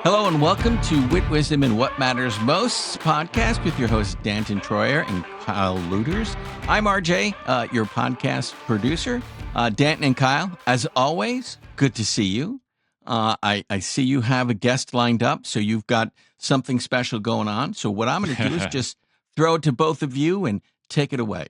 Hello and welcome to Wit, Wisdom, and What Matters Most podcast with your hosts Danton Troyer and Kyle Luetters. I'm RJ, your podcast producer. Danton and Kyle, as always, good to see you. I see you have a guest lined up, so you've got something special going on. So what I'm going to do is just throw it to both of you and take it away.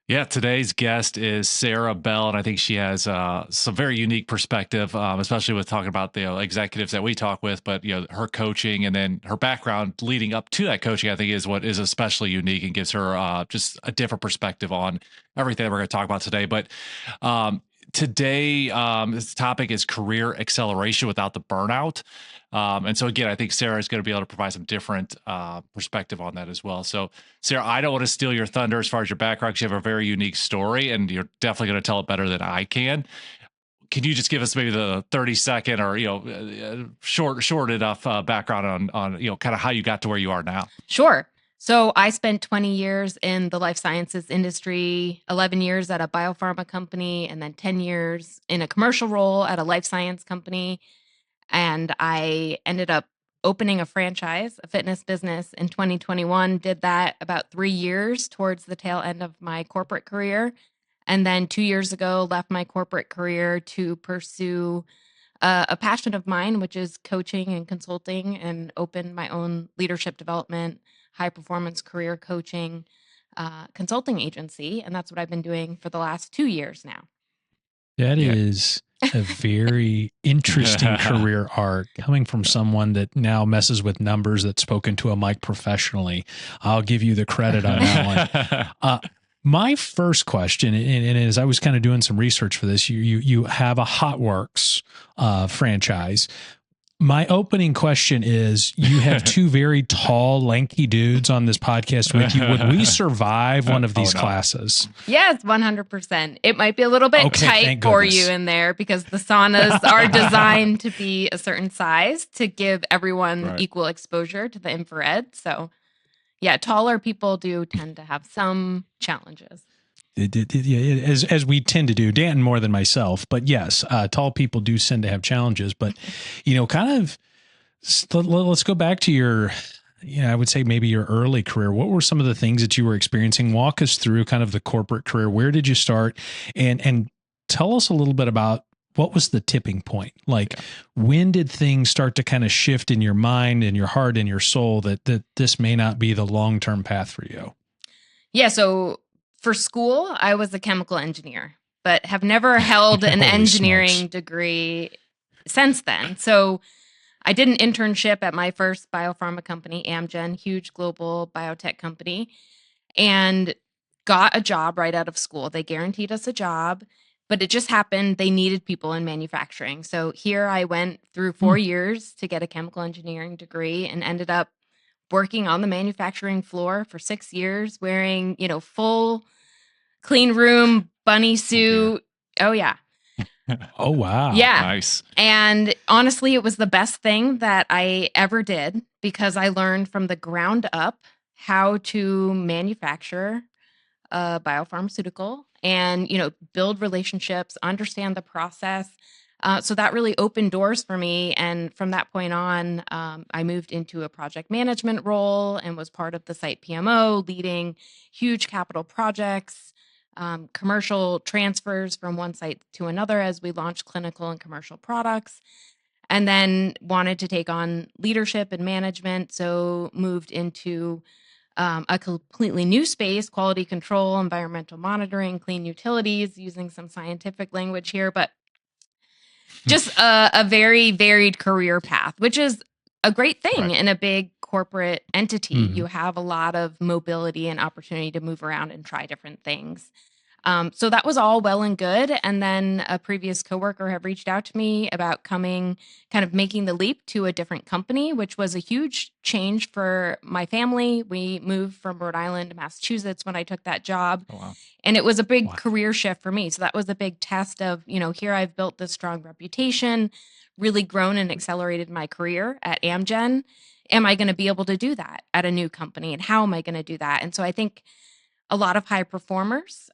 Yeah, today's guest is Sara Bell, and I think she has some very unique perspective, especially with talking about the executives that we talk with, but her coaching and then her background leading up to that coaching, I think is what is especially unique and gives her just a different perspective on everything that we're going to talk about today. But today, this topic is career acceleration without the burnout. And so again, I think Sara is going to be able to provide some different perspective on that as well. So Sara, I don't want to steal your thunder as far as your background, because you have a very unique story and you're definitely going to tell it better than I can. Can you just give us maybe the 30-second or, short enough background on kind of how you got to where you are now? Sure. So I spent 20 years in the life sciences industry, 11 years at a biopharma company, and then 10 years in a commercial role at a life science company. And I ended up opening a franchise, a fitness business in 2021, did that about 3 years towards the tail end of my corporate career. And then 2 years ago, left my corporate career to pursue a passion of mine, which is coaching and consulting, and opened my own leadership development, high performance career coaching consulting agency. And that's what I've been doing for the last 2 years now. That is a very interesting career arc coming from someone that now messes with numbers that's spoken to a mic professionally. I'll give you the credit on that one. My first question, and as I was kind of doing some research for this, you have a HotWorks franchise. My opening question is, you have two very tall, lanky dudes on this podcast with you. Would we survive one of these classes? Yes, 100%. It might be a little bit tight for you in there because the saunas are designed to be a certain size to give everyone equal exposure to the infrared. So yeah, taller people do tend to have some challenges. As we tend to do, Danton more than myself, but yes, tall people do tend to have challenges. But kind of, let's go back to your, I would say maybe your early career. What were some of the things that you were experiencing? Walk us through kind of the corporate career. Where did you start? And tell us a little bit about what was the tipping point? Like, when did things start to kind of shift in your mind and your heart and your soul that this may not be the long-term path for you? Yeah. So for school, I was a chemical engineer, but have never held an engineering degree since then. So I did an internship at my first biopharma company, Amgen, huge global biotech company, and got a job right out of school. They guaranteed us a job, but it just happened they needed people in manufacturing. So here I went through 4 years to get a chemical engineering degree and ended up working on the manufacturing floor for 6 years, wearing, full clean room bunny suit. Oh yeah. Oh, wow. Yeah. Nice. And honestly, it was the best thing that I ever did because I learned from the ground up how to manufacture a biopharmaceutical and, build relationships, understand the process. So that really opened doors for me. And from that point on, I moved into a project management role and was part of the site PMO, leading huge capital projects, commercial transfers from one site to another as we launched clinical and commercial products, and then wanted to take on leadership and management. So moved into a completely new space, quality control, environmental monitoring, clean utilities, using some scientific language here, but just a very varied career path, which is a great thing in a big corporate entity. You have a lot of mobility and opportunity to move around and try different things. So that was all well and good. And then a previous coworker had reached out to me about making the leap to a different company, which was a huge change for my family. We moved from Rhode Island to Massachusetts when I took that job. Oh, wow. And it was a big career shift for me. So that was a big test of, here I've built this strong reputation, really grown and accelerated my career at Amgen. Am I going to be able to do that at a new company? And how am I going to do that? And so I think a lot of high performers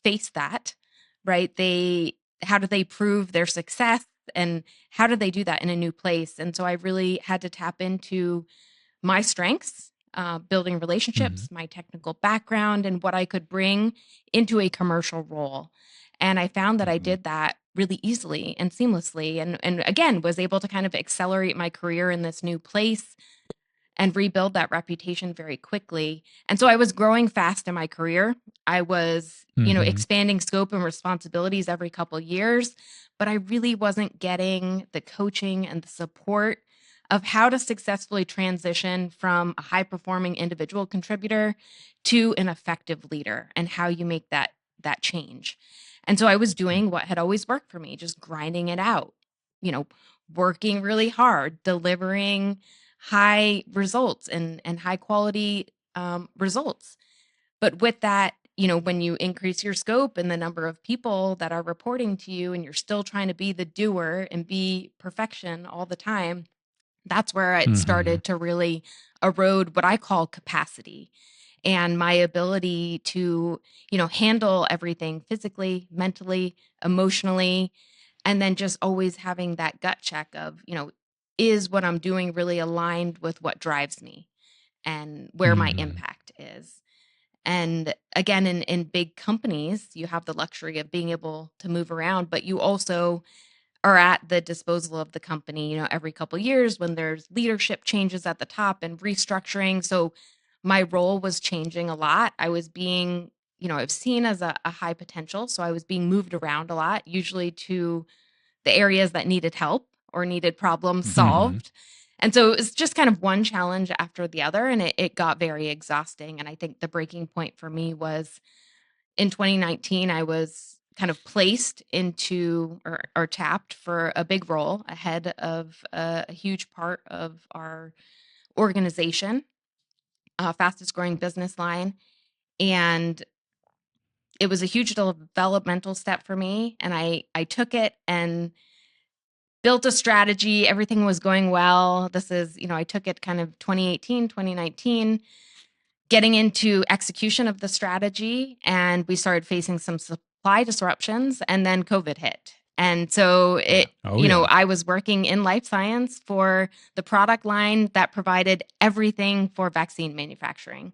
face that, right? How do they prove their success? And how did they do that in a new place? And so I really had to tap into my strengths, building relationships, my technical background, and what I could bring into a commercial role. And I found that I did that really easily and seamlessly. And again, was able to kind of accelerate my career in this new place and rebuild that reputation very quickly. And so I was growing fast in my career. I was, expanding scope and responsibilities every couple of years, but I really wasn't getting the coaching and the support of how to successfully transition from a high performing individual contributor to an effective leader and how you make that change. And so I was doing what had always worked for me, just grinding it out, working really hard, delivering high results and high quality results. But with that, when you increase your scope and the number of people that are reporting to you, and you're still trying to be the doer and be perfection all the time, that's where it started to really erode what I call capacity and my ability to, handle everything physically, mentally, emotionally, and then just always having that gut check of, is what I'm doing really aligned with what drives me and where my impact is? And again, in big companies, you have the luxury of being able to move around, but you also are at the disposal of the company, every couple of years when there's leadership changes at the top and restructuring. So my role was changing a lot. I was being, I was seen as a high potential. So I was being moved around a lot, usually to the areas that needed help or needed problems solved. And so it was just kind of one challenge after the other, and it got very exhausting. And I think the breaking point for me was in 2019, I was kind of placed into or tapped for a big role ahead of a huge part of our organization, fastest growing business line. And it was a huge developmental step for me. And I took it and built a strategy. Everything was going well. This is, I took it kind of 2018, 2019, getting into execution of the strategy. And we started facing some supply disruptions, and then COVID hit. And so I was working in life science for the product line that provided everything for vaccine manufacturing.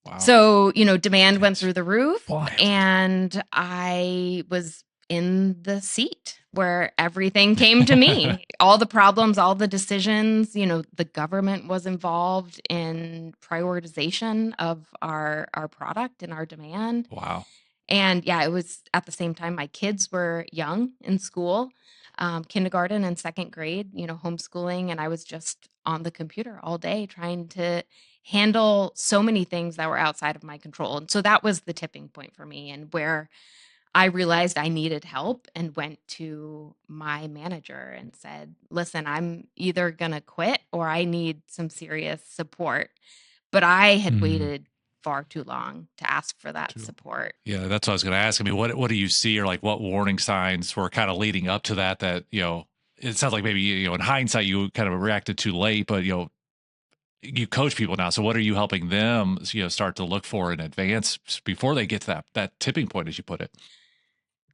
Wow. So, demand went through the roof, and I was in the seat where everything came to me. All the problems, all the decisions, the government was involved in prioritization of our product and our demand. Wow. And yeah, it was at the same time, my kids were young in school, kindergarten and second grade, homeschooling. And I was just on the computer all day trying to handle so many things that were outside of my control. And so that was the tipping point for me, and where I realized I needed help and went to my manager and said, listen, I'm either going to quit or I need some serious support. But I had waited far too long to ask for that support. Yeah, that's what I was going to ask. I mean, what do you see, or like what warning signs were kind of leading up to that, it sounds like maybe, in hindsight, you kind of reacted too late, but, you coach people now. So what are you helping them, start to look for in advance before they get to that tipping point, as you put it?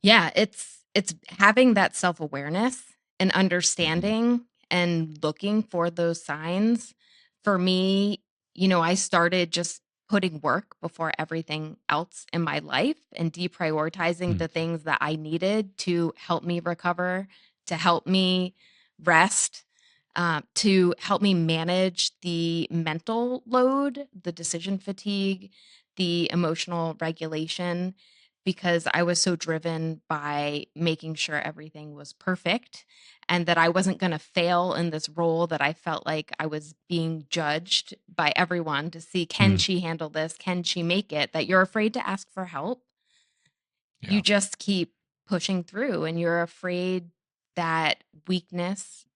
Yeah, it's having that self-awareness and understanding and looking for those signs. For me, I started just putting work before everything else in my life and deprioritizing the things that I needed to help me recover, to help me rest, to help me manage the mental load, the decision fatigue, the emotional regulation, because I was so driven by making sure everything was perfect and that I wasn't going to fail in this role, that I felt like I was being judged by everyone to see, can she handle this? Can she make it? That you're afraid to ask for help. Yeah. You just keep pushing through, and you're afraid that weakness,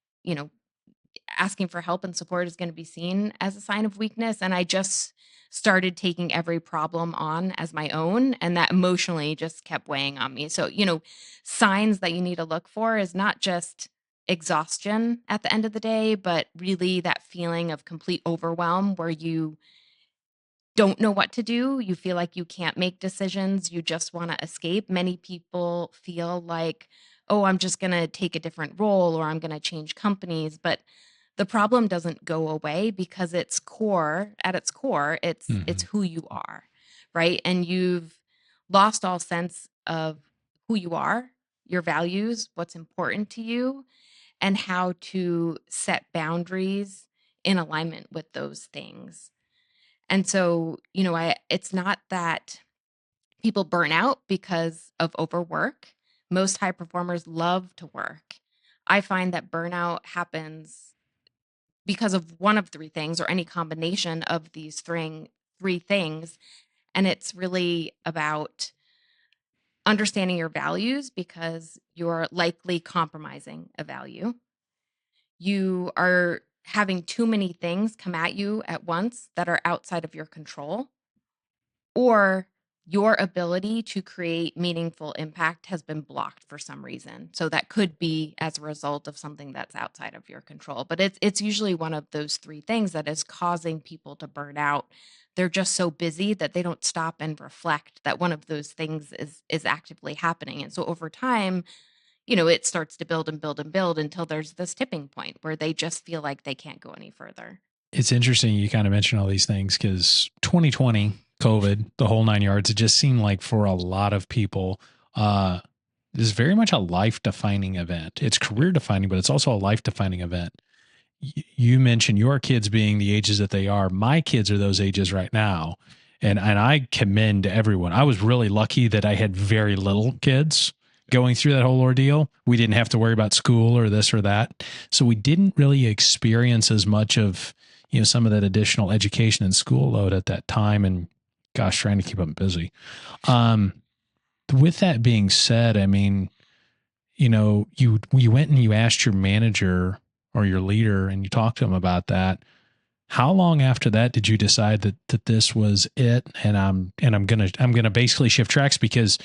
asking for help and support is going to be seen as a sign of weakness. And I just started taking every problem on as my own, and that emotionally just kept weighing on me. So, signs that you need to look for is not just exhaustion at the end of the day, but really that feeling of complete overwhelm where you don't know what to do. You feel like you can't make decisions. You just want to escape. Many people feel like, oh, I'm just going to take a different role or I'm going to change companies. But the problem doesn't go away because at its core, it's who you are, right? And you've lost all sense of who you are, your values, what's important to you, and how to set boundaries in alignment with those things. And so, it's not that people burn out because of overwork. Most high performers love to work. I find that burnout happens because of one of three things or any combination of these three things. And it's really about understanding your values because you're likely compromising a value. You are having too many things come at you at once that are outside of your control, or your ability to create meaningful impact has been blocked for some reason. So that could be as a result of something that's outside of your control. But it's usually one of those three things that is causing people to burn out. They're just so busy that they don't stop and reflect that one of those things is actively happening. And so over time, it starts to build and build and build until there's this tipping point where they just feel like they can't go any further. It's interesting you kind of mention all these things because 2020, COVID, the whole 9 yards, it just seemed like for a lot of people, this is very much a life defining event. It's career defining, but it's also a life defining event. You mentioned your kids being the ages that they are. My kids are those ages right now. And I commend everyone. I was really lucky that I had very little kids going through that whole ordeal. We didn't have to worry about school or this or that. So we didn't really experience as much of, some of that additional education and school load at that time. And gosh, trying to keep them busy. With that being said, I mean, you went and you asked your manager or your leader and you talked to them about that. How long after that did you decide that this was it? And I'm gonna basically shift tracks because,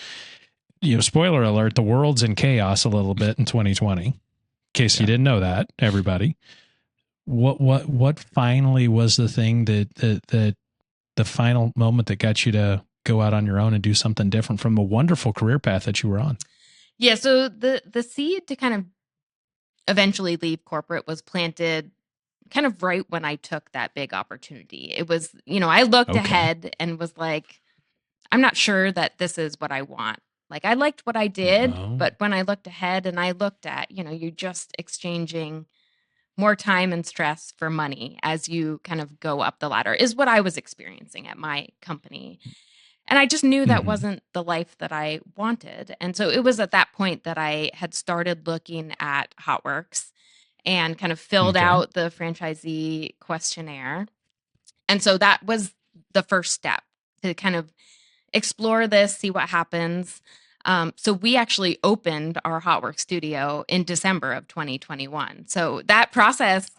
spoiler alert, the world's in chaos a little bit in 2020. In case you didn't know that, everybody. What finally was the thing that the final moment that got you to go out on your own and do something different from the wonderful career path that you were on? Yeah, so the seed to kind of eventually leave corporate was planted kind of right when I took that big opportunity. It was, I looked ahead and was like, I'm not sure that this is what I want. Like I liked what I did, but when I looked ahead and I looked at, you just exchanging more time and stress for money as you kind of go up the ladder is what I was experiencing at my company. And I just knew that wasn't the life that I wanted. And so it was at that point that I had started looking at HotWorks and kind of filled out the franchisee questionnaire. And so that was the first step to kind of explore this, see what happens. So we actually opened our HotWorks studio in December of 2021. So that process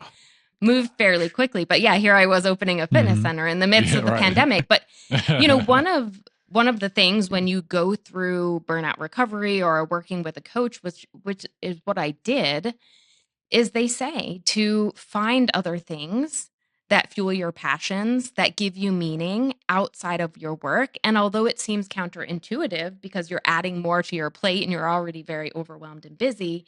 moved fairly quickly. But yeah, here I was opening a fitness center in the midst of the pandemic. But one of the things when you go through burnout recovery or working with a coach, which is what I did, is they say to find other things that fuel your passions, that give you meaning outside of your work. And although it seems counterintuitive because you're adding more to your plate and you're already very overwhelmed and busy,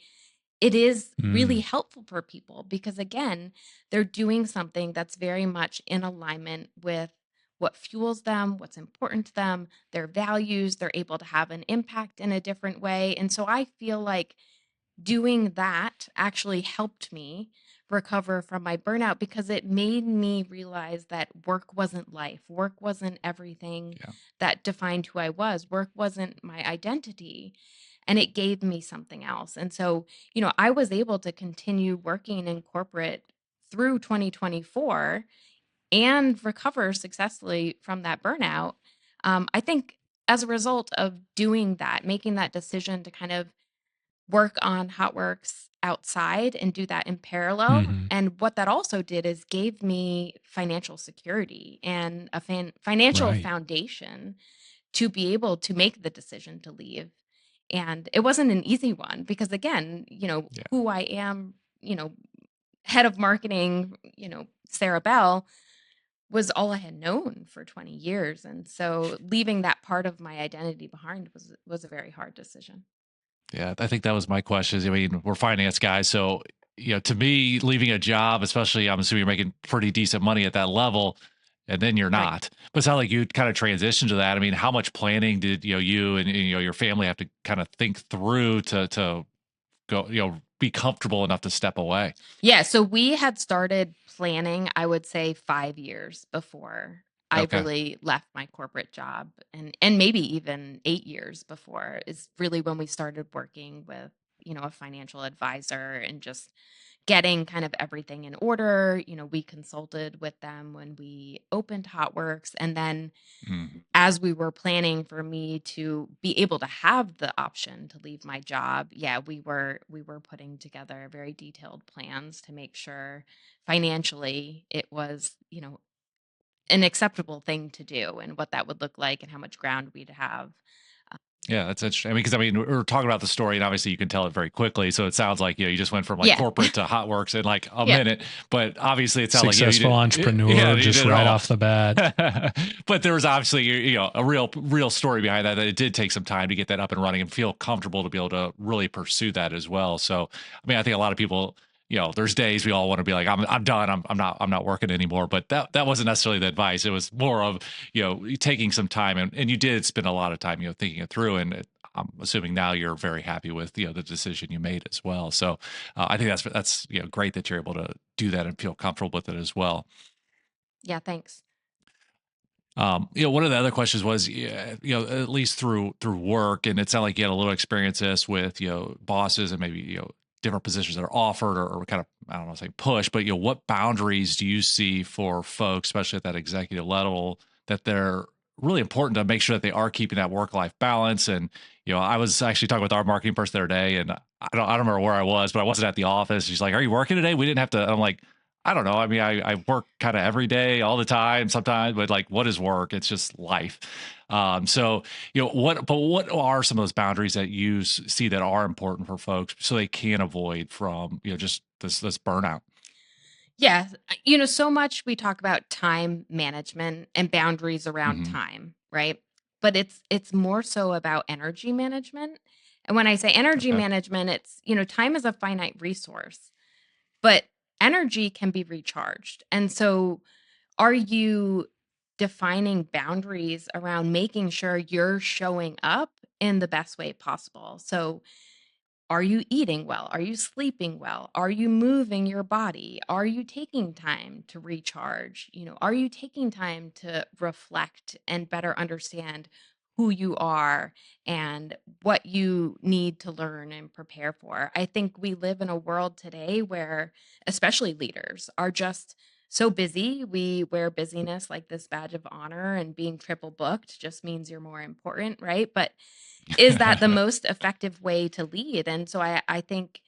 it is really helpful for people because, again, they're doing something that's very much in alignment with what fuels them, what's important to them, their values. They're able to have an impact in a different way. And so I feel like doing that actually helped me recover from my burnout because it made me realize that work wasn't life. Work wasn't everything that defined who I was. Work wasn't my identity. And it gave me something else. And so, I was able to continue working in corporate through 2024 and recover successfully from that burnout. I think as a result of doing that, making that decision to kind of work on HotWorks outside and do that in parallel. And what that also did is gave me financial security and a financial foundation to be able to make the decision to leave. And it wasn't an easy one because, again, who I am, head of marketing, Sara Bell, was all I had known for 20 years. And so leaving that part of my identity behind was a very hard decision. Yeah, I think that was my question. I mean, we're finance guys, so to me, leaving a job, especially, I'm assuming you're making pretty decent money at that level, and then you're Right. not. But it's not like you kind of transition to that. I mean, how much planning did you and your family have to kind of think through to go, be comfortable enough to step away? Yeah, so we had started planning, I would say 5 years before I Okay. really left my corporate job, and maybe even 8 years before is really when we started working with, a financial advisor and just getting kind of everything in order. We consulted with them when we opened Hotworks, and then Mm. as we were planning for me to be able to have the option to leave my job, yeah, we were putting together very detailed plans to make sure financially it was, an acceptable thing to do and what that would look like and how much ground we'd have. Yeah, that's interesting. I mean, because we're talking about the story, and obviously you can tell it very quickly. So it sounds like you just went from like Yeah. corporate to Hotworks in like a Yeah. minute. But obviously, it sounds like you Successful did. Yeah, entrepreneur you just did it right all. off the bat. But there was obviously a real story behind that. That it did take some time to get that up and running and feel comfortable to be able to really pursue that as well. So I mean, I think a lot of people. There's days we all want to be like, I'm done. I'm not working anymore. But that wasn't necessarily the advice. It was more of taking some time, and you did spend a lot of time thinking it through, and I'm assuming now you're very happy with the decision you made as well. So I think that's great that you're able to do that and feel comfortable with it as well. Yeah, thanks. One of the other questions was, at least through work, and it sounded like you had a little experience this with bosses and maybe different positions that are offered or kind of, I don't know, say push, but what boundaries do you see for folks, especially at that executive level, that they're really important to make sure that they are keeping that work-life balance? And I was actually talking with our marketing person the other day, and I don't remember where I was, but I wasn't at the office. She's like, "Are you working today?" We didn't have to. I'm like, I don't know. I mean, I work kind of every day, all the time, sometimes, but like, what is work? It's just life. So, what are some of those boundaries that you see that are important for folks so they can avoid from, just this burnout? Yeah, so much we talk about time management and boundaries around Hmm. time, right? But it's more so about energy management. And when I say energy Okay. management, it's, time is a finite resource, but energy can be recharged. And so are you defining boundaries around making sure you're showing up in the best way possible? So are you eating well? Are you sleeping well? Are you moving your body? Are you taking time to recharge? Are you taking time to reflect and better understand who you are and what you need to learn and prepare for? I think we live in a world today where, especially leaders, are just so busy. We wear busyness like this badge of honor, and being triple booked just means you're more important, right? But is that the most effective way to lead? And so I think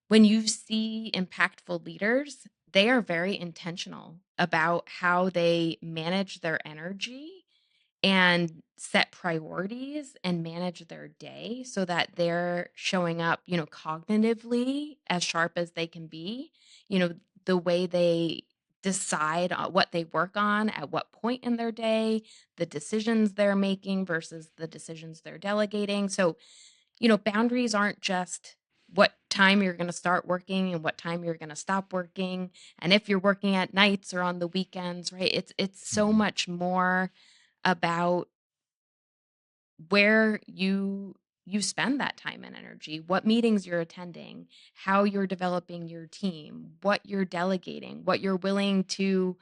when you see impactful leaders, they are very intentional about how they manage their energy and set priorities and manage their day so that they're showing up, cognitively as sharp as they can be, the way they decide on what they work on at what point in their day, the decisions they're making versus the decisions they're delegating. So, boundaries aren't just what time you're going to start working and what time you're going to stop working, and if you're working at nights or on the weekends, right? It's so Mhm. much more about where you spend that time and energy, what meetings you're attending, how you're developing your team, what you're delegating, what you're willing to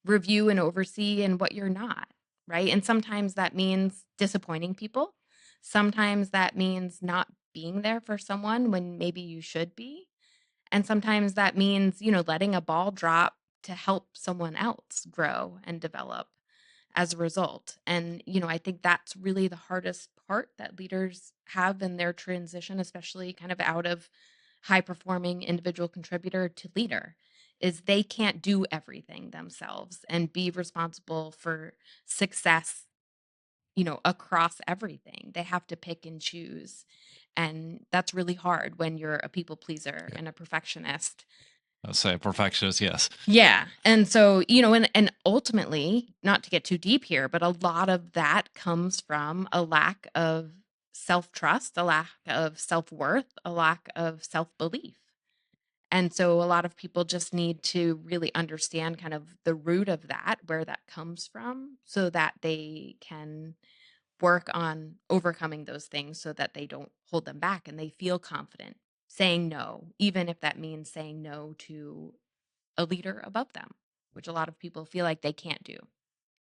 review and oversee and what you're not, right? And sometimes that means disappointing people. Sometimes that means not being there for someone when maybe you should be. And sometimes that means, letting a ball drop to help someone else grow and develop as a result. And, I think that's really the hardest part that leaders have in their transition, especially kind of out of high performing individual contributor to leader, is they can't do everything themselves and be responsible for success, across everything. They have to pick and choose. And that's really hard when you're a people pleaser Yeah. and a perfectionist. Let's say perfectionist, yes. Yeah. And so, and ultimately, not to get too deep here, but a lot of that comes from a lack of self-trust, a lack of self-worth, a lack of self-belief. And so a lot of people just need to really understand kind of the root of that, where that comes from, so that they can work on overcoming those things so that they don't hold them back and they feel confident saying no, even if that means saying no to a leader above them, which a lot of people feel like they can't do.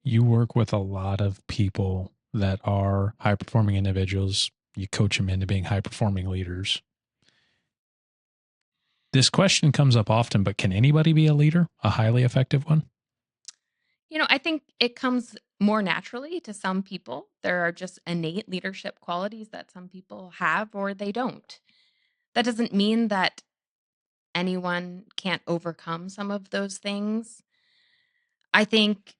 You work with a lot of people that are high performing individuals. You coach them into being high performing leaders. This question comes up often, but can anybody be a leader, a highly effective one? I think it comes more naturally to some people. There are just innate leadership qualities that some people have or they don't. That doesn't mean that anyone can't overcome some of those things. I think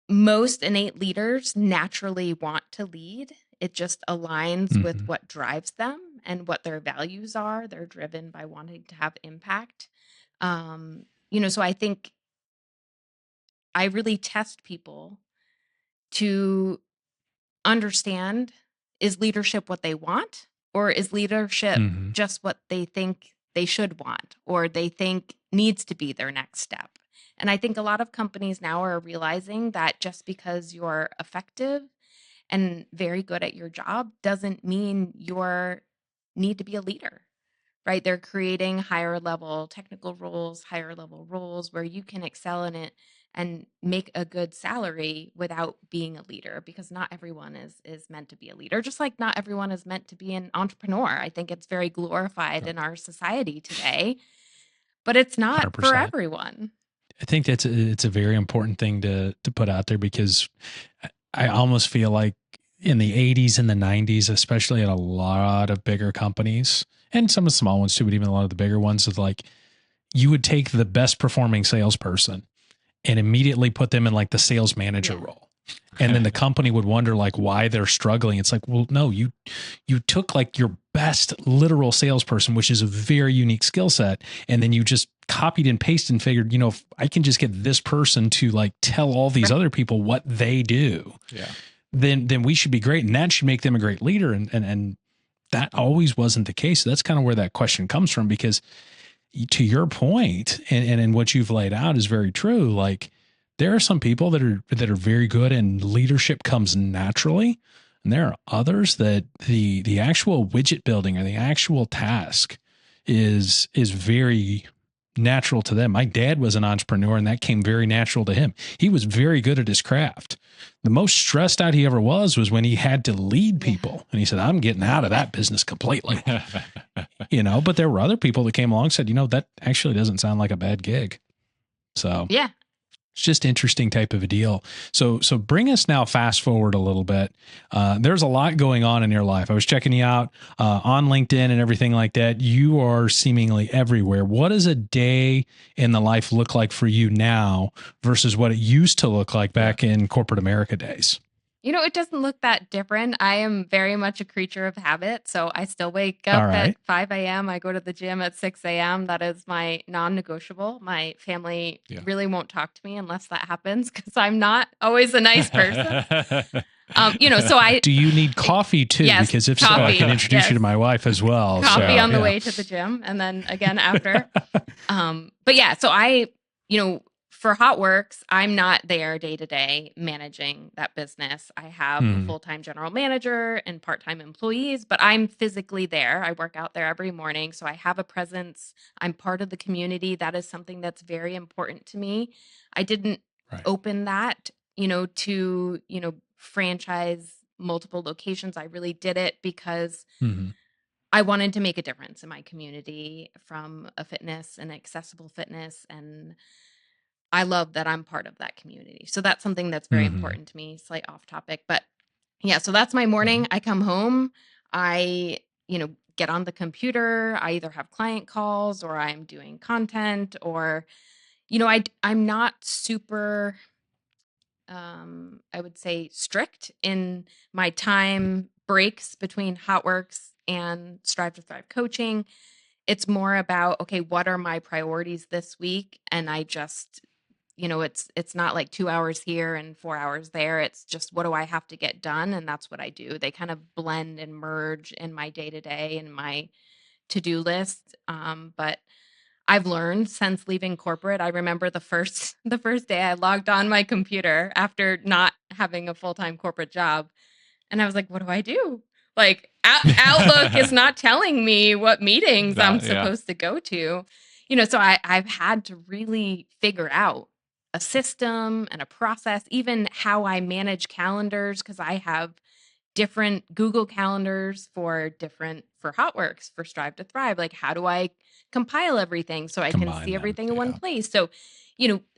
most innate leaders naturally want to lead. It just aligns with what drives them and what their values are. They're driven by wanting to have impact. So I think I really test people to understand, is leadership what they want, or is leadership just what they think they should want or they think needs to be their next step? And I think a lot of companies now are realizing that just because you're effective and very good at your job doesn't mean you need to be a leader. Right? They're creating higher level technical roles, higher level roles where you can excel in it and make a good salary without being a leader, because not everyone is meant to be a leader, just like not everyone is meant to be an entrepreneur. I think it's very glorified in our society today, but it's not for 100%. everyone. I think it's a very important thing to put out there, because I almost feel like in the 80s and the 90s, especially at a lot of bigger companies and some of the small ones too, but even a lot of the bigger ones, is like you would take the best performing salesperson and immediately put them in like the sales manager role. And then the company would wonder like why they're struggling. It's like, well, no, you took like your best literal salesperson, which is a very unique skill set, and then you just copied and pasted and figured, if I can just get this person to like tell all these other people what they do, then we should be great, and that should make them a great leader. And that always wasn't the case. So that's kind of where that question comes from, because to your point, and what you've laid out is very true. Like, there are some people that are very good and leadership comes naturally. And there are others that the actual widget building or the actual task is very natural to them. My dad was an entrepreneur, and that came very natural to him. He was very good at his craft. The most stressed out he ever was when he had to lead people. And he said, I'm getting out of that business completely. But there were other people that came along and said, that actually doesn't sound like a bad gig. So Yeah. it's just interesting type of a deal. So bring us now fast forward a little bit. There's a lot going on in your life. I was checking you out on LinkedIn and everything like that. You are seemingly everywhere. What does a day in the life look like for you now versus what it used to look like back in corporate America days? It doesn't look that different. I am very much a creature of habit. So I still wake up at 5 a.m. I go to the gym at 6 a.m. That is my non-negotiable. My family really won't talk to me unless that happens, because I'm not always a nice person. So do you need coffee too? Yes, because if coffee, so, I can introduce you to my wife as well. Coffee on the way to the gym, and then again after. But yeah, so I, for HotWorks, I'm not there day to day managing that business. I have a full-time general manager and part-time employees, but I'm physically there. I work out there every morning. So I have a presence. I'm part of the community. That is something that's very important to me. I didn't open that, to, franchise multiple locations. I really did it because I wanted to make a difference in my community from a fitness and accessible fitness, and I love that I'm part of that community. So that's something that's very important to me. Slight off topic, but yeah, so that's my morning. I come home, I, get on the computer. I either have client calls or I'm doing content, or, I'm not super, I would say, strict in my time breaks between HotWorks and Strive to Thrive coaching. it's more about, okay, what are my priorities this week? And I just, it's not like 2 hours here and 4 hours there. It's just, what do I have to get done? And that's what I do. They kind of blend and merge in my day-to-day and my to-do list. But I've learned since leaving corporate. I remember the first day I logged on my computer after not having a full-time corporate job, and I was like, what do I do? Like Outlook is not telling me what meetings I'm supposed to go to. So I've had to really figure out a system and a process, even how I manage calendars, because I have different Google calendars for Hotworks, for Strive to Thrive. Like, how do I compile everything so I can see everything in one place? So,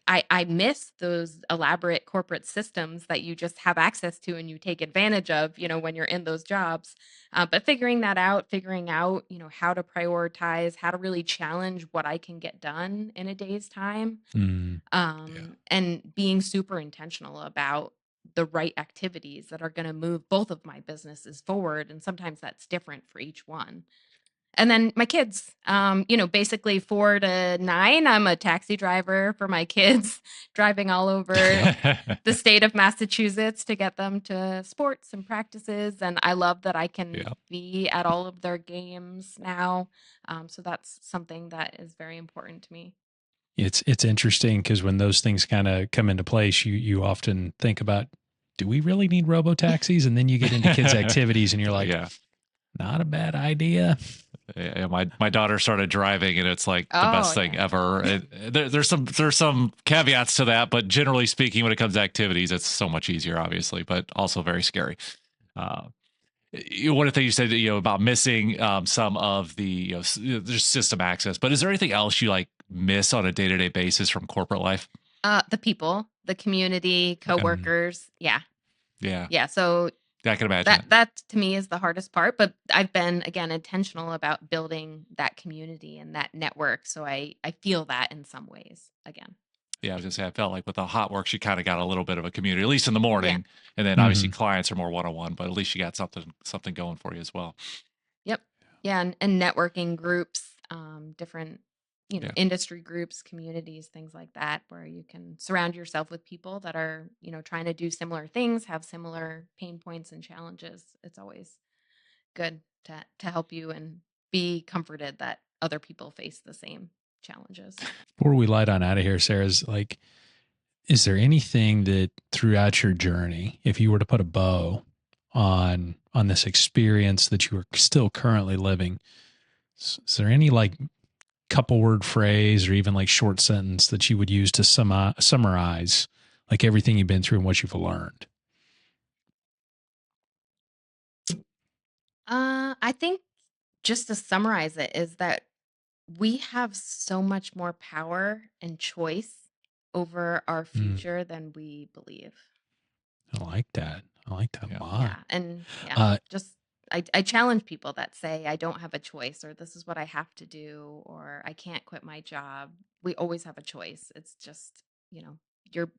I miss those elaborate corporate systems that you just have access to and you take advantage of, when you're in those jobs. But figuring out, how to prioritize, how to really challenge what I can get done in a day's time. And being super intentional about the right activities that are going to move both of my businesses forward. And sometimes that's different for each one. And then my kids, basically 4 to 9, I'm a taxi driver for my kids, driving all over the state of Massachusetts to get them to sports and practices. And I love that I can be at all of their games now. So that's something that is very important to me. It's interesting because when those things kind of come into place, you often think about, do we really need robo-taxis? And then you get into kids' activities and you're like, not a bad idea. Yeah, my daughter started driving, and it's like the best thing ever. There's some caveats to that, but generally speaking, when it comes to activities, it's so much easier, obviously, but also very scary. One of the things you said, about missing some of the there's system access, but is there anything else you like miss on a day-to-day basis from corporate life? The people, the community, coworkers, yeah. So I can imagine that to me is the hardest part, but I've been, again, intentional about building that community and that network. So I feel that in some ways again. Yeah, I was gonna say, I felt like with the Hotworks, you kind of got a little bit of a community, at least in the morning, and then obviously clients are more one-on-one, but at least you got something going for you as well. Yep. Yeah, and networking groups, different industry groups, communities, things like that, where you can surround yourself with people that are, trying to do similar things, have similar pain points and challenges. It's always good to help you and be comforted that other people face the same challenges. Before we light on out of here, Sarah's like, is there anything that throughout your journey, if you were to put a bow on this experience that you are still currently living, is there any like couple word phrase or even like short sentence that you would use to summarize like everything you've been through and what you've learned? I think just to summarize it is that we have so much more power and choice over our future than we believe. I like that. A lot. Yeah. And I challenge people that say, I don't have a choice, or this is what I have to do, or I can't quit my job. We always have a choice. It's just, you're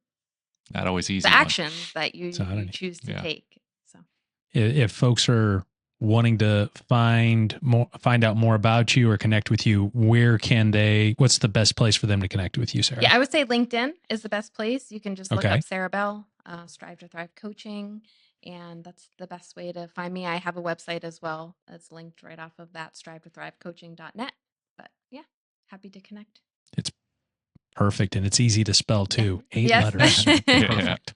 not always easy. The actions that you choose to take. So if folks are wanting to find out more about you or connect with you, what's the best place for them to connect with you, Sarah? Yeah, I would say LinkedIn is the best place. You can just look up Sara Bell, Strive to Thrive Coaching, and that's the best way to find me. I have a website as well that's linked right off of that, strivetotthrivecoaching.net. But yeah, happy to connect. It's perfect, and it's easy to spell too. 8 letters. Perfect.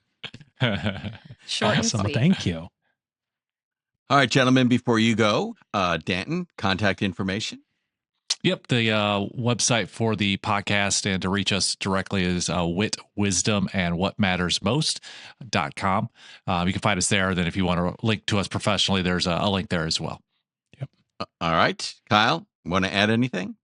Short awesome. and sweet. Thank you. All right, gentlemen, before you go, Danton, contact information. Yep. The website for the podcast and to reach us directly is wit, wisdom, and whatmattersmost.com. You can find us there. Then if you want to link to us professionally, there's a link there as well. Yep. All right. Kyle, want to add anything?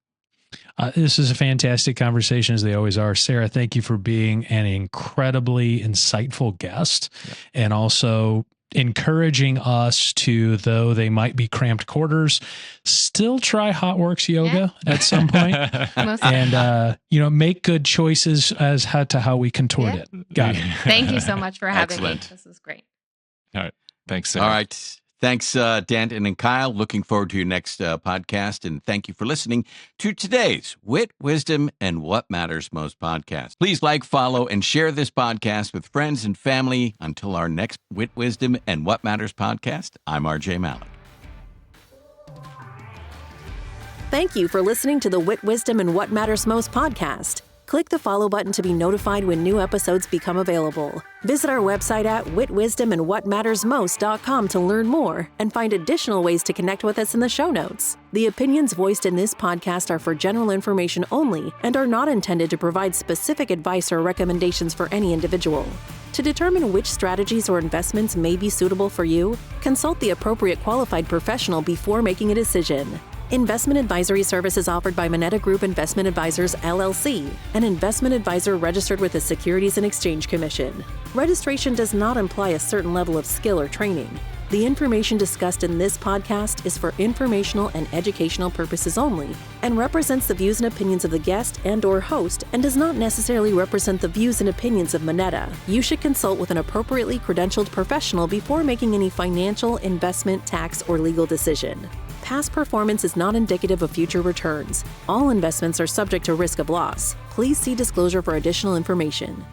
This is a fantastic conversation, as they always are. Sarah, thank you for being an incredibly insightful guest, and also encouraging us to, though they might be cramped quarters, still try Hotworks yoga at some point, and make good choices as to how we contort it. Got it. Thank you so much for having me. This is great. All right. Thanks, Sarah. All right. Thanks, Danton and Kyle. Looking forward to your next podcast. And thank you for listening to today's Wit, Wisdom, and What Matters Most podcast. Please like, follow, and share this podcast with friends and family. Until our next Wit, Wisdom, and What Matters podcast, I'm RJ Malik. Thank you for listening to the Wit, Wisdom, and What Matters Most podcast. Click the follow button to be notified when new episodes become available. Visit our website at witwisdomandwhatmattersmost.com to learn more and find additional ways to connect with us in the show notes. The opinions voiced in this podcast are for general information only and are not intended to provide specific advice or recommendations for any individual. To determine which strategies or investments may be suitable for you, consult the appropriate qualified professional before making a decision. Investment advisory services offered by Moneta Group Investment Advisors, LLC, an investment advisor registered with the Securities and Exchange Commission. Registration does not imply a certain level of skill or training. The information discussed in this podcast is for informational and educational purposes only and represents the views and opinions of the guest and/or host and does not necessarily represent the views and opinions of Moneta. You should consult with an appropriately credentialed professional before making any financial, investment, tax, or legal decision. Past performance is not indicative of future returns. All investments are subject to risk of loss. Please see disclosure for additional information.